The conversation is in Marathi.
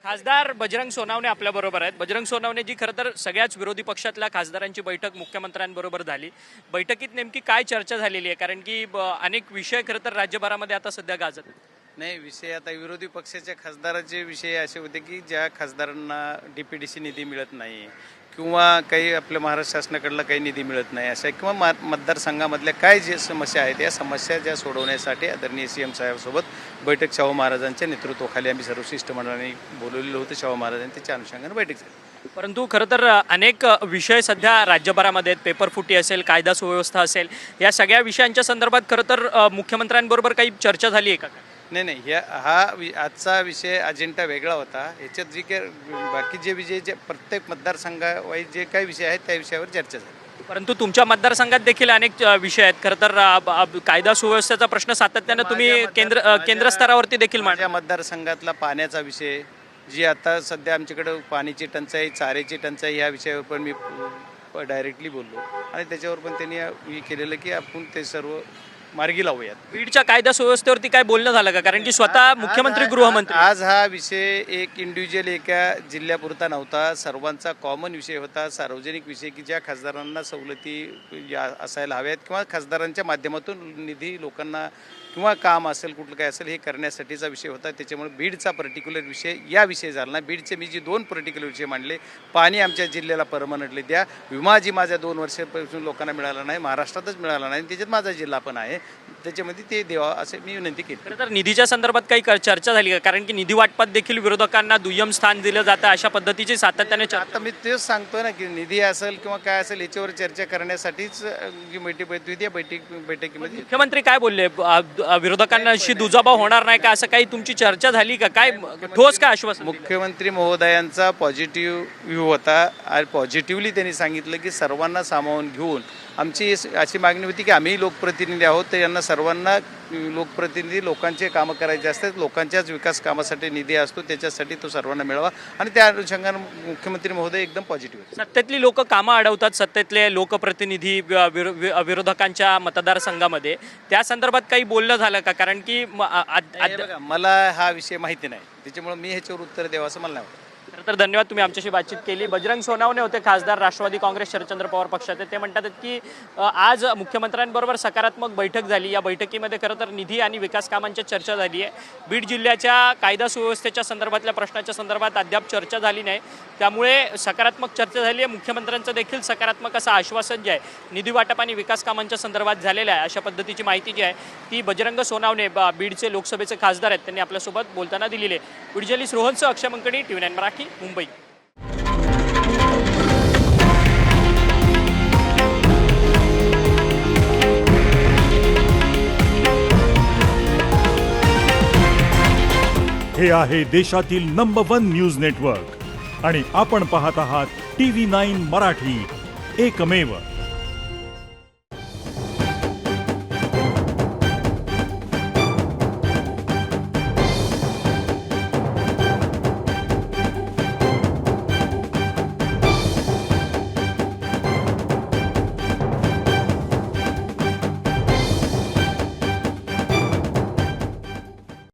खासदार बजरंग सोनावणे आपल्याबरोबर आहेत. बजरंग सोनावणे जी खरं तर सगळ्याच विरोधी पक्षातल्या खासदारांची बैठक मुख्यमंत्र्यांबरोबर झाली. बैठकीत नेमकी काय चर्चा झालेली आहे? कारण की अनेक विषय खरं तर राज्यभरामध्ये आता सध्या गाजत आहेत. नाही, विषय आता विरोधी पक्षाच्या खासदाराचे विषय असे होते की ज्या खासदारांना DPDC निधी मिळत नाही किंवा काही आपल्या महाराष्ट्र शासनाकडला काही निधी मिळत नाही अशा किंवा मतदारसंघामधल्या काय जे समस्या आहेत या समस्या ज्या सोडवण्यासाठी आदरणीय CM साहेबांसोबत बैठक शाहू महाराजांच्या नेतृत्वाखाली आम्ही सर्व शिष्टमंडळाने बोलवलेलं होतं. शाहू महाराजांनी त्याच्या अनुषंगाने बैठक झाली. परंतु खरं तर अनेक विषय सध्या राज्यभरामध्ये आहेत. पेपरफुटी असेल, कायदा सुव्यवस्था असेल, या सगळ्या विषयांच्या संदर्भात खरं तर मुख्यमंत्र्यांबरोबर काही चर्चा झाली आहे का? नाही, आजचा विषय अजेंडा वेगळा होता. याच्यात जे काही बाकी जे विषय जे प्रत्येक मतदारसंघावाईज जे काही विषय आहेत त्या विषयावर चर्चा झाली. परंतु तुमच्या मतदारसंघात देखील अनेक विषय आहेत. खरं तर कायदा सुव्यवस्थेचा प्रश्न सातत्यानं तुम्ही केंद्र स्तरावरती देखील माझ्या मतदारसंघातला पाण्याचा विषय, जी आता सध्या आमच्याकडं पाण्याची टंचाई, चाऱ्याची टंचाई या विषयावर पण मी डायरेक्टली बोललो आणि त्याच्यावर पण त्यांनी केलेलं की आपण ते सर्व मार्गी लावूयात. बीडच्या कायदा सुव्यवस्थेवरती काय बोलणं झालं का? कारण की स्वतः मुख्यमंत्री गृहमंत्री आज हा विषय एक इंडिव्हिज्युअल एका जिल्ह्यापुरता नव्हता, सर्वांचा कॉमन विषय होता, सार्वजनिक विषय की ज्या खासदारांना सवलती असायला हव्यात किंवा खासदारांच्या माध्यमातून निधी लोकांना किंवा काम असेल कुठलं काय असेल हे करण्यासाठीचा विषय होता. त्याच्यामुळे बीडचा पर्टिक्युलर विषय या विषय झाला ना. बीडचे मी जे 2 पर्टिक्युलर विषय मांडले, पाणी आमच्या जिल्ह्याला परमनंटली द्या, विमा जी माझ्या 2 वर्षापासून लोकांना मिळाला नाही, महाराष्ट्रातच मिळाला नाही, त्याच्यात माझा जिल्हा पण आहे, त्याच्यामध्ये ते द्यावा असे मी विनंती केली. खरं तर निधीच्या संदर्भात काही चर्चा झाली का? कारण की निधी वाटपात देखील विरोधकांना दुय्यम स्थान दिलं जातं, अशा पद्धतीची सातत्याने आता मी तेच सांगतोय ना की निधी असेल किंवा काय असेल याच्यावर चर्चा करण्यासाठीच जी बैठक होती त्या बैठकीमध्ये मुख्यमंत्री काय बोलले? विरोधकांशी दुजाभाव होणार नाही का, असं काही तुमची चर्चा झाली का? काय ठोस काय आश्वासन? मुख्यमंत्री महोदयांचा पॉझिटिव्ह व्ह्यू होता आणि पॉझिटिव्हली त्यांनी सांगितलं की सर्वांना सामावून घेऊन आमची अशी मागणी होती की आम्ही लोकप्रतिनिधी आहोत, तर यांना सर्वांना लोकप्रतिनिधी लोकांचे कामं करायचे असतात, लोकांच्याच विकास कामासाठी निधी असतो, त्याच्यासाठी तो सर्वांना मिळावा आणि त्या अनुषंगाने मुख्यमंत्री महोदय एकदम पॉझिटिव्ह. सत्तेतली लोक कामं अडवतात, सत्तेतले लोकप्रतिनिधी विरोधकांच्या मतदारसंघामध्ये, त्या संदर्भात काही बोलणं झालं का? कारण की मला हा विषय माहिती नाही, त्याच्यामुळे मी ह्याच्यावर उत्तर द्यावं असं मला नाही वाटतं. तर धन्यवाद, तुम्ही आमच्याशी बातचीत केली. बजरंग सोनावणे होते, खासदार राष्ट्रवादी काँग्रेस शरदचंद्र पवार पक्षाचे. ते म्हणतात की आज मुख्यमंत्र्यांबरोबर सकारात्मक बैठक झाली. या बैठकीमध्ये खरं तर निधी आणि विकास कामांची चर्चा झाली आहे. बीड जिल्ह्याच्या कायदा सुव्यवस्थेच्या संदर्भातल्या प्रश्नाच्या संदर्भात अद्याप चर्चा झाली नाही, त्यामुळे सकारात्मक चर्चा झाली आहे. मुख्यमंत्र्यांचं देखील सकारात्मक असं आश्वासन जे आहे निधी वाटप आणि विकास कामांच्या संदर्भात झालेलं आहे, अशा पद्धतीची माहिती जी आहे ती बजरंग सोनावणे बीडचे लोकसभेचे खासदार आहेत त्यांनी आपल्यासोबत बोलताना दिलेली आहे. बीड जर्नलिस्ट रोहनसह अक्षय मंकणी, TV9 मराठी, मुंबई. हे आहे देशातील नंबर 1 न्यूज नेटवर्क आणि आपण पाहत आहात TV9 मराठी, एकमेव.